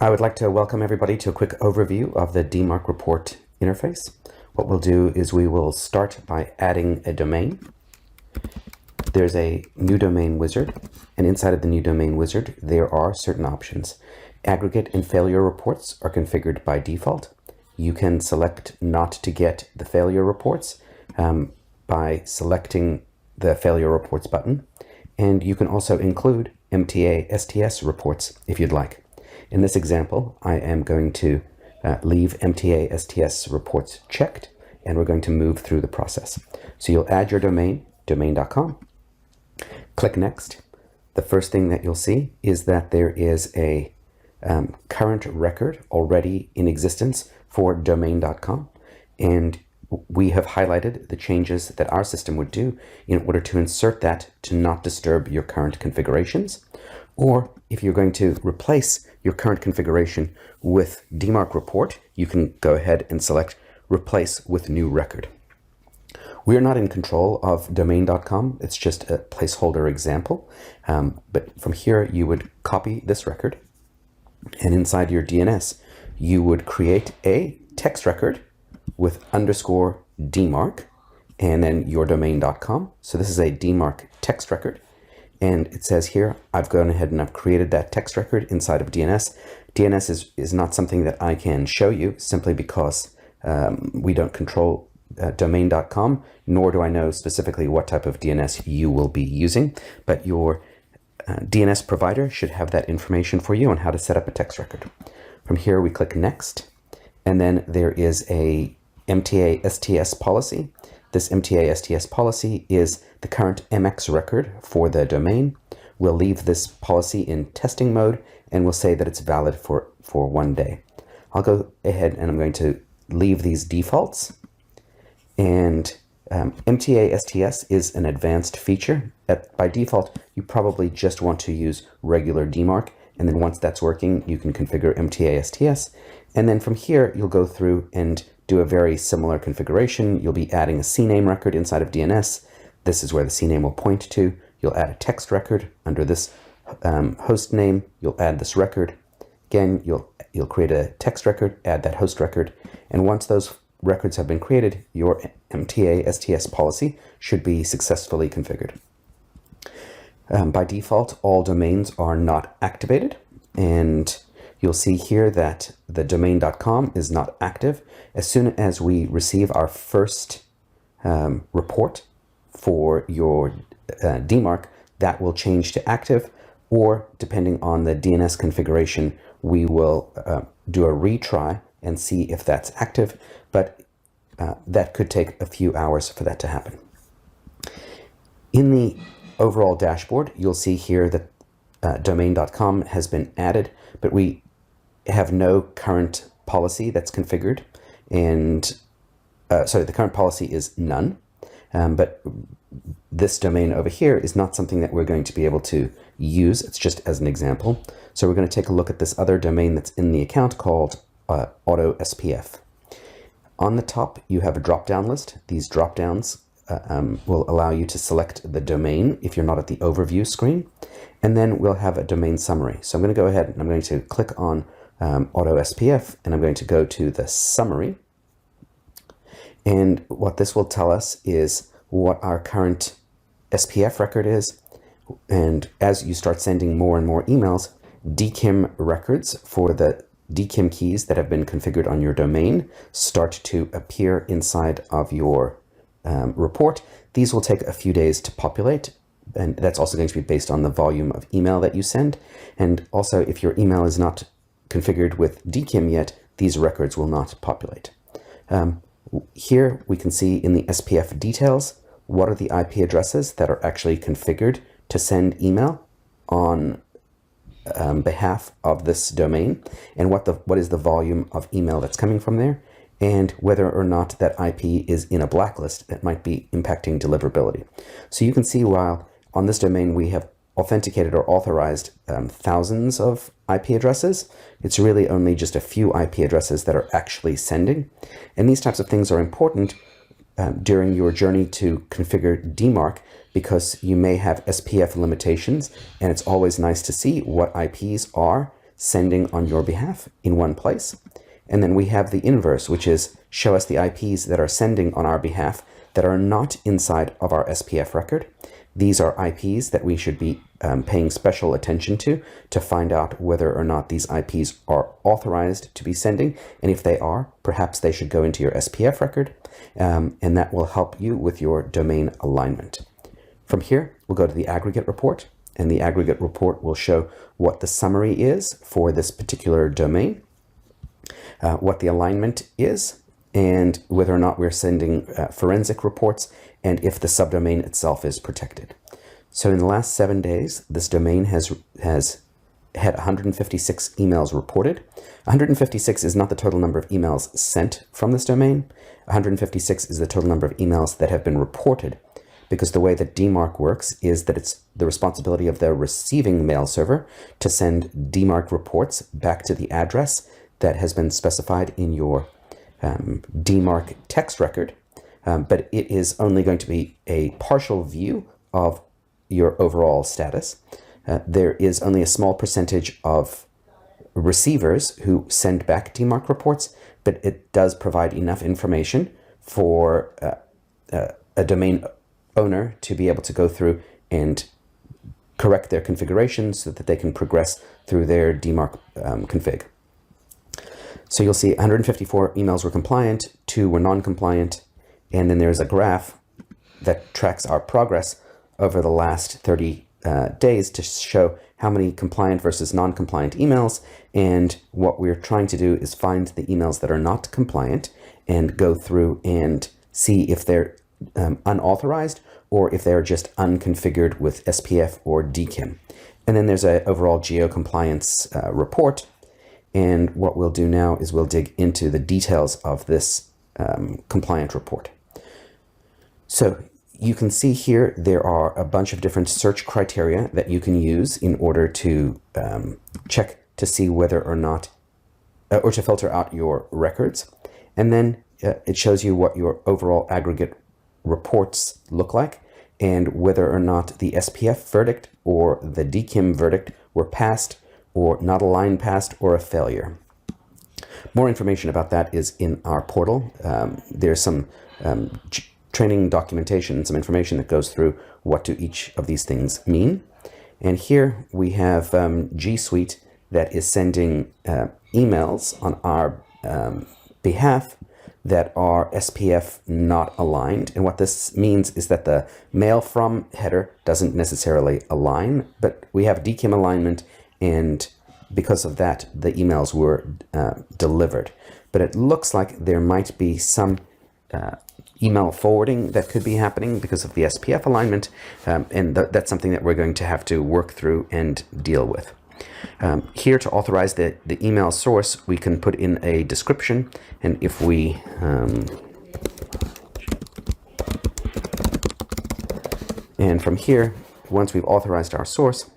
I would like to welcome everybody to a quick overview of the DMARC report interface. What we'll do is we will start by adding a domain. There's a new domain wizard, and inside of the new domain wizard, there are certain options. Aggregate and failure reports are configured by default. You can select not to get the failure reports by selecting the failure reports button. And you can also include MTA STS reports if you'd like. In this example, I am going to leave MTA STS reports checked, and we're going to move through the process. So you'll add your domain, domain.com, click Next. The first thing that you'll see is that there is a current record already in existence for domain.com, and we have highlighted the changes that our system would do in order to insert that to not disturb your current configurations. Or if you're going to replace your current configuration with DMARC report, you can go ahead and select Replace with New Record. We are not in control of domain.com. It's just a placeholder example. But from here, you would copy this record, and inside your DNS, you would create a text record with _DMARC and then your domain.com. So this is a DMARC text record. And it says here, I've gone ahead and I've created that text record inside of DNS. DNS is not something that I can show you simply because we don't control domain.com, nor do I know specifically what type of DNS you will be using, but your DNS provider should have that information for you on how to set up a text record. From here, we click Next, and then there is a MTA STS policy. This MTA STS policy is the current MX record for the domain. We'll leave this policy in testing mode, and we'll say that it's valid for 1 day. I'll go ahead and I'm going to leave these defaults. And MTA STS is an advanced feature. By default, you probably just want to use regular DMARC, and then once that's working, you can configure MTA STS. And then from here, you'll go through and do a very similar configuration. You'll be adding a CNAME record inside of DNS. This is where the CNAME will point to. You'll add a text record under this host name. You'll add this record. Again, you'll create a text record, add that host record. And once those records have been created, your MTA STS policy should be successfully configured. By default, all domains are not activated, and you'll see here that the domain.com is not active. As soon as we receive our first report for your DMARC, that will change to active, or depending on the DNS configuration, we will do a retry and see if that's active, but that could take a few hours for that to happen. In the overall dashboard, you'll see here that domain.com has been added, but we have no current policy that's configured, and sorry, the current policy is none, but this domain over here is not something that we're going to be able to use. It's just as an example. So we're going to take a look at this other domain that's in the account called auto SPF. On the top, you have a drop-down list. These drop-downs will allow you to select the domain if you're not at the overview screen, and then we'll have a domain summary. So I'm going to go ahead and I'm going to click on auto SPF, and I'm going to go to the summary. And what this will tell us is what our current SPF record is. And as you start sending more and more emails, DKIM records for the DKIM keys that have been configured on your domain start to appear inside of your report. These will take a few days to populate, and that's also going to be based on the volume of email that you send. And also, if your email is not configured with DKIM yet, these records will not populate. Here we can see in the SPF details what are the IP addresses that are actually configured to send email on behalf of this domain, and what is the volume of email that's coming from there, and whether or not that IP is in a blacklist that might be impacting deliverability. So you can see while on this domain we have authenticated or authorized thousands of IP addresses, it's really only just a few IP addresses that are actually sending. And these types of things are important during your journey to configure DMARC, because you may have SPF limitations, and it's always nice to see what IPs are sending on your behalf in one place. And then we have the inverse, which is show us the IPs that are sending on our behalf that are not inside of our SPF record. These are IPs that we should be paying special attention to find out whether or not these IPs are authorized to be sending. And if they are, perhaps they should go into your SPF record, and that will help you with your domain alignment. From here, we'll go to the aggregate report, and the aggregate report will show what the summary is for this particular domain, what the alignment is, and whether or not we're sending forensic reports, and if the subdomain itself is protected. So in the last 7 days, this domain has had 156 emails reported. 156 is not the total number of emails sent from this domain. 156 is the total number of emails that have been reported, because the way that DMARC works is that it's the responsibility of the receiving mail server to send DMARC reports back to the address that has been specified in your DMARC text record, but it is only going to be a partial view of your overall status. There is only a small percentage of receivers who send back DMARC reports, but it does provide enough information for a domain owner to be able to go through and correct their configuration so that they can progress through their DMARC config. So you'll see 154 emails were compliant, 2 were non-compliant, and then there's a graph that tracks our progress over the last 30 days to show how many compliant versus non-compliant emails. And what we're trying to do is find the emails that are not compliant and go through and see if they're unauthorized or if they're just unconfigured with SPF or DKIM. And then there's an overall geo-compliance report. And what we'll do now is we'll dig into the details of this compliant report. So you can see here there are a bunch of different search criteria that you can use in order to check to see whether or not, or to filter out your records. And then it shows you what your overall aggregate reports look like and whether or not the SPF verdict or the DKIM verdict were passed or not a line passed or a failure. More information about that is in our portal. There's some training documentation, some information that goes through what do each of these things mean. And here we have G Suite that is sending emails on our behalf that are SPF not aligned. And what this means is that the mail from header doesn't necessarily align, but we have DKIM alignment, and because of that, the emails were delivered. But it looks like there might be some email forwarding that could be happening because of the SPF alignment, and that's something that we're going to have to work through and deal with. Here, to authorize the email source, we can put in a description, and if we and from here, once we've authorized our source,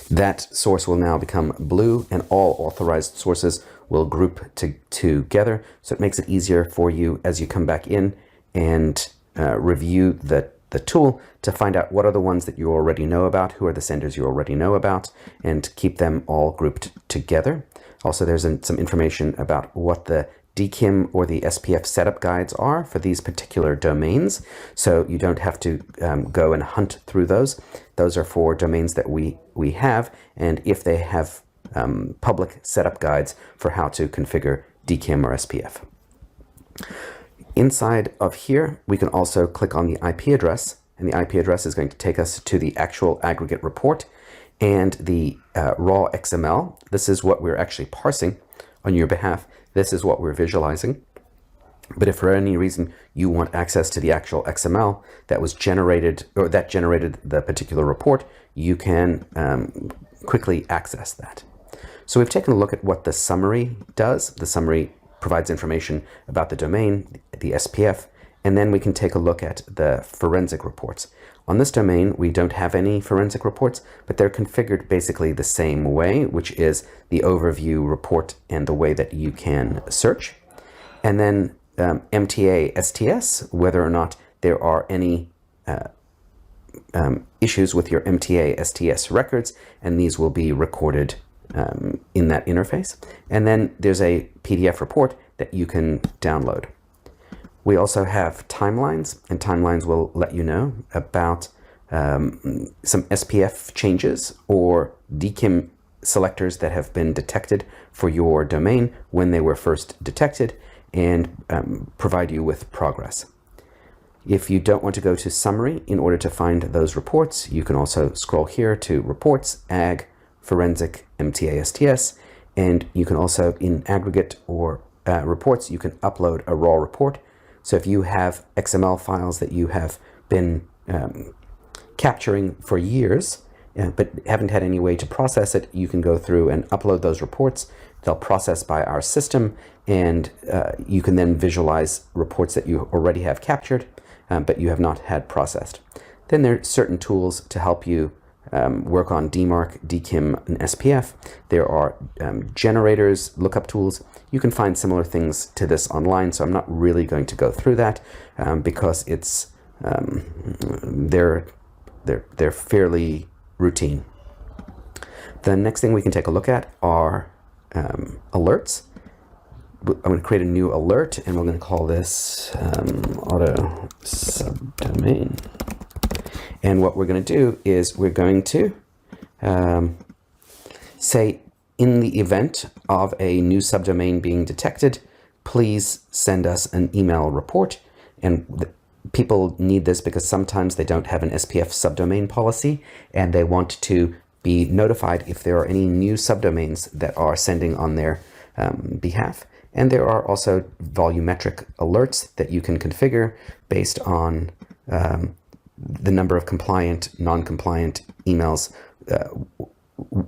that source will now become blue, and all authorized sources will group together. So it makes it easier for you as you come back in and review the tool to find out what are the ones that you already know about, who are the senders you already know about, and keep them all grouped together. Also, there's some information about what the DKIM or the SPF setup guides are for these particular domains, so you don't have to go and hunt through those. Those are for domains that we have, and if they have public setup guides for how to configure DKIM or SPF. Inside of here, we can also click on the IP address, and the IP address is going to take us to the actual aggregate report and the raw XML. This is what we're actually parsing on your behalf. This is what we're visualizing. But if for any reason you want access to the actual XML that was generated, or that generated the particular report, you can quickly access that. So we've taken a look at what the summary does. The summary provides information about the domain, the SPF, and then we can take a look at the forensic reports. On this domain, we don't have any forensic reports, but they're configured basically the same way, which is the overview report and the way that you can search. And then MTA STS, whether or not there are any issues with your MTA STS records, and these will be recorded in that interface. And then there's a PDF report that you can download. We also have timelines, and timelines will let you know about some SPF changes or DKIM selectors that have been detected for your domain when they were first detected, and provide you with progress. If you don't want to go to summary in order to find those reports, you can also scroll here to reports, ag, forensic, MTA STS, and you can also in aggregate or reports, you can upload a raw report. So if you have XML files that you have been capturing for years, but haven't had any way to process it, you can go through and upload those reports. They'll process by our system, and you can then visualize reports that you already have captured, but you have not had processed. Then there are certain tools to help you work on DMARC, DKIM, and SPF. There are generators, lookup tools. You can find similar things to this online, so I'm not really going to go through that because it's they're fairly routine. The next thing we can take a look at are alerts. I'm going to create a new alert, and we're going to call this auto subdomain. And what we're going to do is we're going to say, in the event of a new subdomain being detected, please send us an email report. And people need this because sometimes they don't have an SPF subdomain policy, and they want to be notified if there are any new subdomains that are sending on their behalf. And there are also volumetric alerts that you can configure based on the number of compliant, non-compliant emails.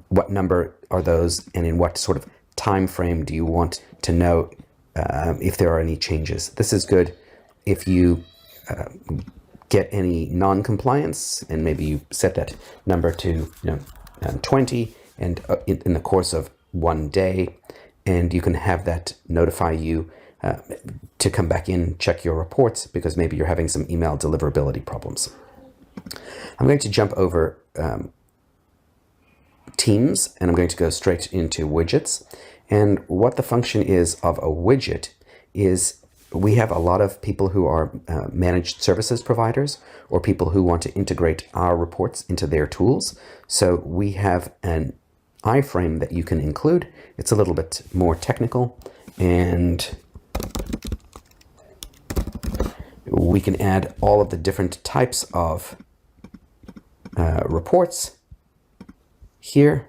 What number are those, and in what sort of time frame do you want to know if there are any changes? This is good if you get any non-compliance, and maybe you set that number to 20, and in the course of one day, and you can have that notify you to come back in, check your reports, because maybe you're having some email deliverability problems. I'm going to jump over Teams, and I'm going to go straight into widgets. And what the function is of a widget is we have a lot of people who are managed services providers, or people who want to integrate our reports into their tools. So we have an iframe that you can include. It's a little bit more technical, and we can add all of the different types of reports here.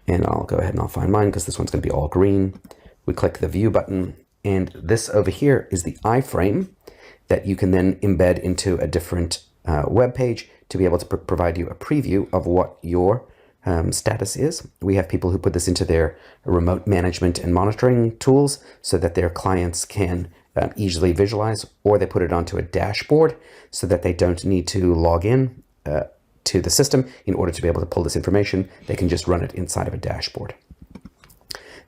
And I'll go ahead and I'll find mine because this one's going to be all green. We click the view button, and this over here is the iframe that you can then embed into a different web page to be able to provide you a preview of what your status is. We have people who put this into their remote management and monitoring tools so that their clients can easily visualize, or they put it onto a dashboard so that they don't need to log in to the system in order to be able to pull this information. They can just run it inside of a dashboard.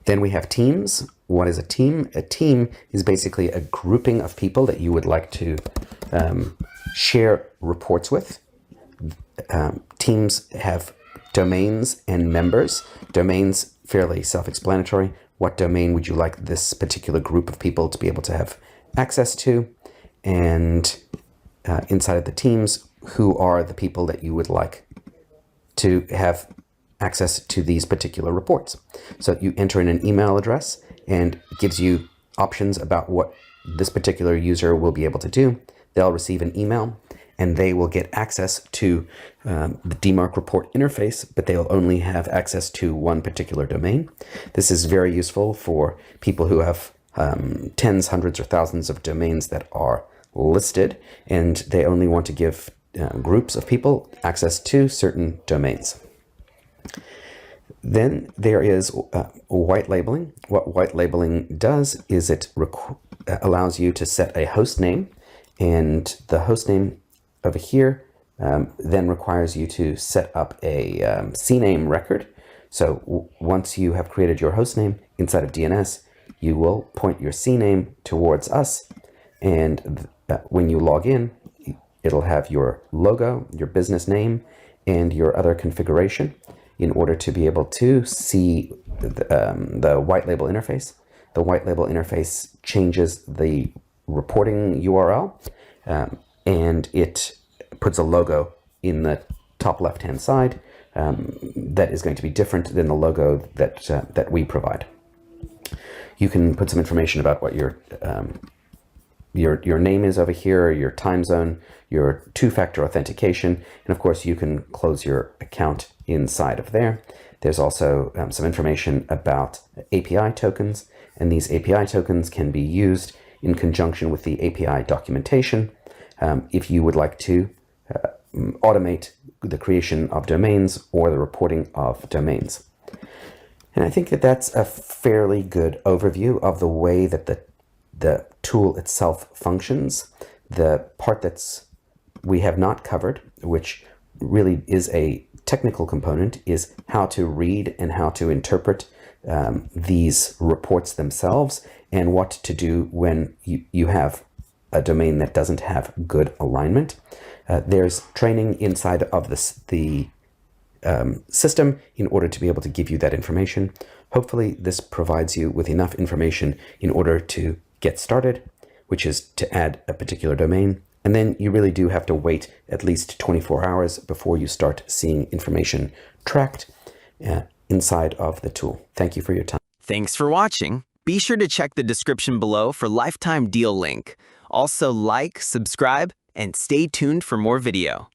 Then we have teams. What is a team? A team is basically a grouping of people that you would like to share reports with. Teams have domains and members. Domains, fairly self-explanatory. What domain would you like this particular group of people to be able to have access to? And inside of the teams, who are the people that you would like to have access to these particular reports? So you enter in an email address, and it gives you options about what this particular user will be able to do. They'll receive an email, and they will get access to the DMARC report interface, but they'll only have access to one particular domain. This is very useful for people who have tens, hundreds, or thousands of domains that are listed, and they only want to give groups of people access to certain domains. Then there is white labeling. What white labeling does is it allows you to set a host name, and the host name over here then requires you to set up a CNAME record. So once you have created your host name inside of DNS, you will point your CNAME towards us, and when you log in, it'll have your logo, your business name, and your other configuration in order to be able to see the white label interface. The white label interface changes the reporting URL, and it puts a logo in the top left-hand side that is going to be different than the logo that we provide. You can put some information about what your name is over here, your time zone, your two-factor authentication, and of course you can close your account inside of there. There's also some information about API tokens, and these API tokens can be used in conjunction with the API documentation if you would like to automate the creation of domains or the reporting of domains. And I think that that's a fairly good overview of the way that the tool itself functions. The part that's we have not covered, which really is a technical component, is how to read and how to interpret these reports themselves, and what to do when you have a domain that doesn't have good alignment. There's training inside of the system in order to be able to give you that information. Hopefully this provides you with enough information in order to get started, which is to add a particular domain. And then you really do have to wait at least 24 hours before you start seeing information tracked inside of the tool. Thank you for your time. Thanks for watching. Be sure to check the description below for lifetime deal link. Also like, subscribe, and stay tuned for more video.